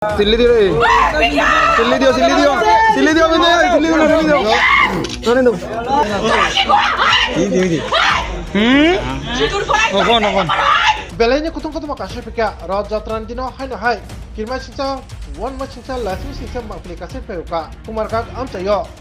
Silly dio, silly dio, silly dio, silly dio, silly dio, silly dio. Sorry, no. Ogon. Belanya kutung makasih pika. Rath Yatrani dino Haino hai. Kirma singsa, one much singsa, last week singsa aplikasi peka. Kumarghat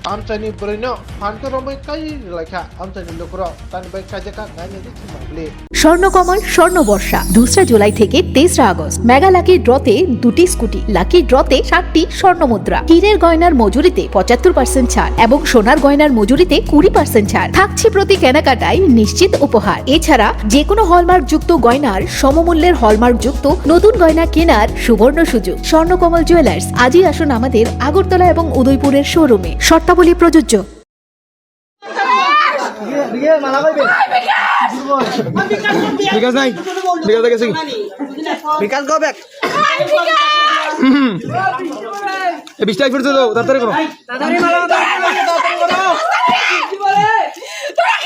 Amchaini Bwrwino, Phankhe romai kai lekha. Amchaini Lukurog, tani bai kajaka kanya di chimabli. Swarnakamal স্বর্ণবর্ষা 2 July থেকে 23 August mega lucky ড্রতে 2টি scooty lucky ড্রতে 7টি স্বর্ণমুদ্রা হীরের গয়নার মজুরিতে 75% ছাড় এবং সোনার গয়নার মজুরিতে 20% ছাড় থাকছে প্রতি কেনাকাটায় নিশ্চিত উপহার এছাড়া যে কোনো হলমার্ক যুক্ত গয়নার সমমূল্যের হলমার্ক যুক্ত নতুন গয়না কেনার সুবর্ণ সুযোগ স্বর্ণকমল জুয়েলার্স আজই আসুন আমাদের আগরতলা এবং উদয়পুরের শোরুমে শর্তাবলী প্রযোজ্য Because naik, because lagi sih. Because go back. Habis tak first tu, tatari kau.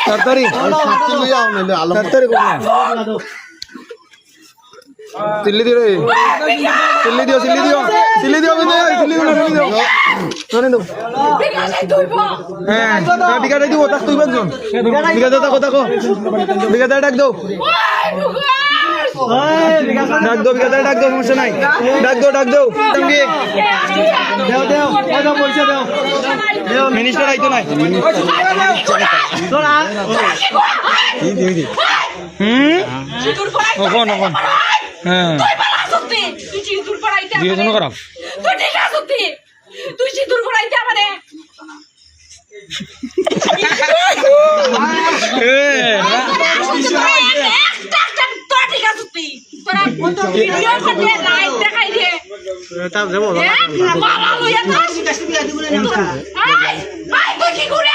Tatari. Tatari kau. Silly dio, silly dio, silly dio, silly dio, silly dio. Sorry no. Bigat itu otak tu iban. Bigat tako. Bigat dak do. Dak do সমস্যা নাই dak do তুমি দেও কত পয়সা দেও minister আইতো নাই তোরা দি ওকন হ্যাঁ তুই বালা সত্যি তুই চিন্তুর পড়াইতে দিয়ে জন্য খারাপ তুই ঠিক আছে সত্যি তুই চিন্তুর পড়াইতে আমারে ভিডিও করতে লাইভ দেখাই দে তার দেব মালা লইয়া আই তুই কি করে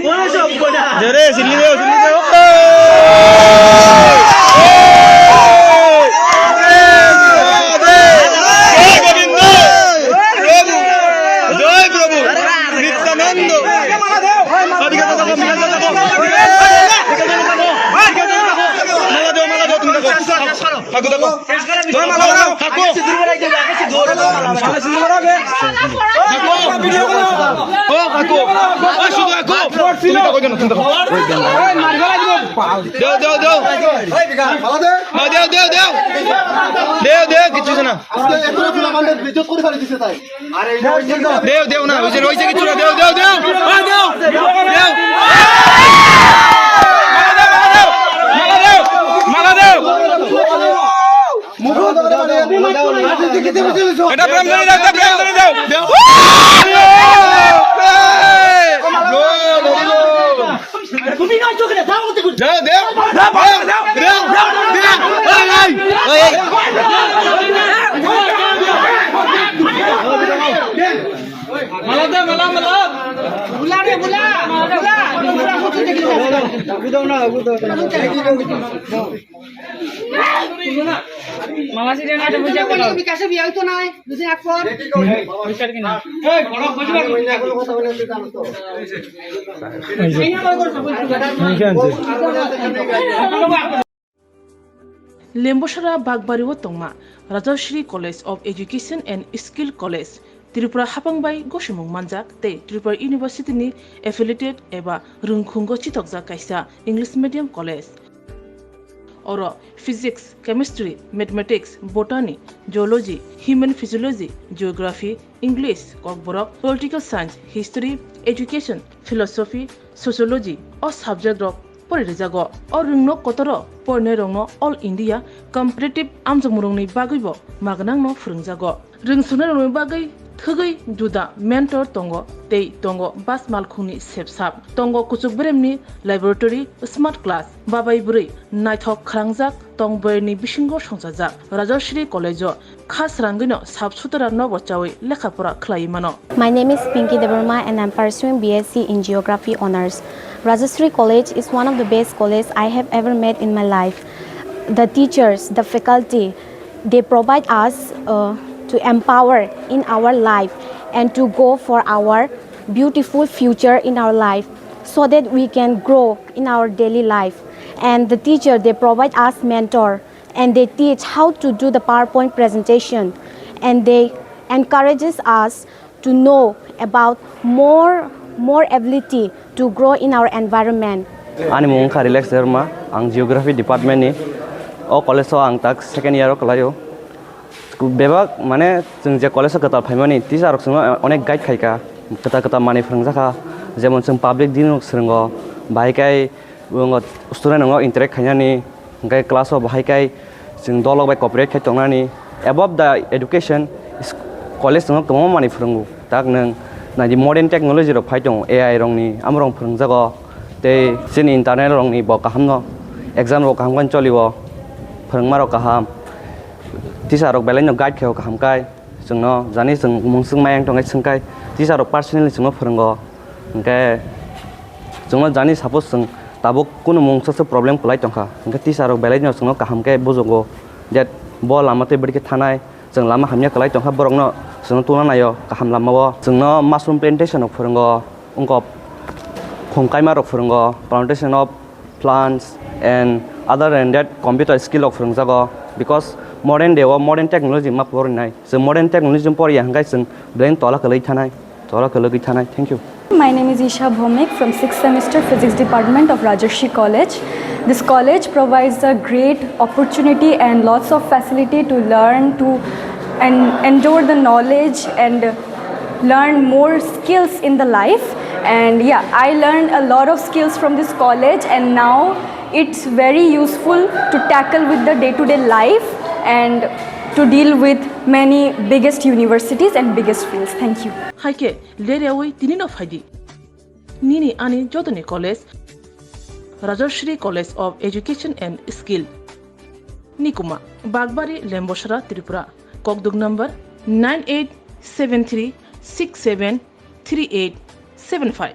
ওরে সব কোডা জরে সিল্লি দেও Aku tak kau. Tuan malam aku. Oh aku. Oh sudah aku. Kita kau jangan kita kau. Deo কিছু না দেও না হইছে কিছু না দেও মালা দেও এটা প্রেম ধরে দাও তুমি না চোখে দাও মালা বুলা মামা সিরে না বুঝা করো বিকাশে বিয়ে হইতো না দুদিন আগ পর বিচার কি না এই বড় বুঝবা কথা বলে জানো তো এইনা করছো Lembosara Bagbariwo Tongma, Rajashri College of Education and Skill College, Tripura Hapangbai Goshimung Manjak, Te Tripura University ni affiliated eba Rwkha Chitokja Kaisa English Medium College. Oro Physics, Chemistry, Mathematics, Botany, Geology, Human Physiology, Geography, English, Kokborok, Political Science, History, Education, Philosophy, Sociology, or subject of Porizago, or Rungno Kotoro, Pornerongno, All India, Competitive Amjamurungni Bagibo, Magnangno Frungzago, Ringsunarong Bagi, Thugi, Juda, Mentor Tongo, Tei Tongo, Bas Malkuni Sepsap, Tongo Kuchukbremni, Laboratory, Smart Class, Babai Buri, Nighthawk Krangzak, Tongberni Bishingo Shongzazak, Rajashri College, Khasrangino, Sabsutara Novochawi, Lekapura Klaimano. My name is Phankhe and I'm pursuing BSc in Geography Honours. Rajashri College is one of the best colleges I have ever met in my life. The teachers, the faculty, they provide us to empower in our life and to go for our beautiful future in our life so that we can grow in our daily life. And the teacher, they provide us mentor and they teach how to do the PowerPoint presentation and they encourages us to know about more ability to grow in our environment. Ani mung kha relax derma ang geography department ni o college o ang tak second year o kalayo bebak mane jeng je college ka ta phaimani teacher rok sung onek guide khaika kata mani phrangjakha jemon jeng public din rok srungo bai kai bungo student ngo interact khainani gai class o bai kai jeng dolok bai cooperate khai tongnani above the education college ngo tomo mani phrungu tak nang na di modern technology rok phai tong AI rong ni amrong phrungjago te sin internet rong ni bo kahamno exam rok kaham choliwo phrungma rok kaham teacher rok belai no guide kheo kaham kai jengno jani jeng mungsung mayang tongai sungkai teacher rok personally jengno phrungo engke jengno jani suppose jeng tabo kuno mungsa problem kulai tongkha engke teacher rok belai no jengno kaham kai bojogo that bo lamate bidike thanai jeng lama hamya kulai tongkha borokno jengno tuna nayo kaham lamao jengno mushroom plantation rok phrungo ungko khongkaima rok phrungo plantation of plants and other than that computer skill rok phrungjago because modern day or modern technology ma porinai so modern technology pori hangai sing brain tola kalai thanai thank you. My name is Isha Bhomik from 6th semester physics department of Rajarshi College. This college provides a great opportunity and lots of facility to learn and endure the knowledge and learn more skills in the life. And yeah, I learned a lot of skills from this college and now it's very useful to tackle with the day-to-day life and to deal with many biggest universities and biggest fields. Thank you. Haike lerewi tini no faidi nini ani jodoni college Rajarshi College of Education and Skill Nikuma Bagbari Lemboshra Tripura Kokdug number 9873673875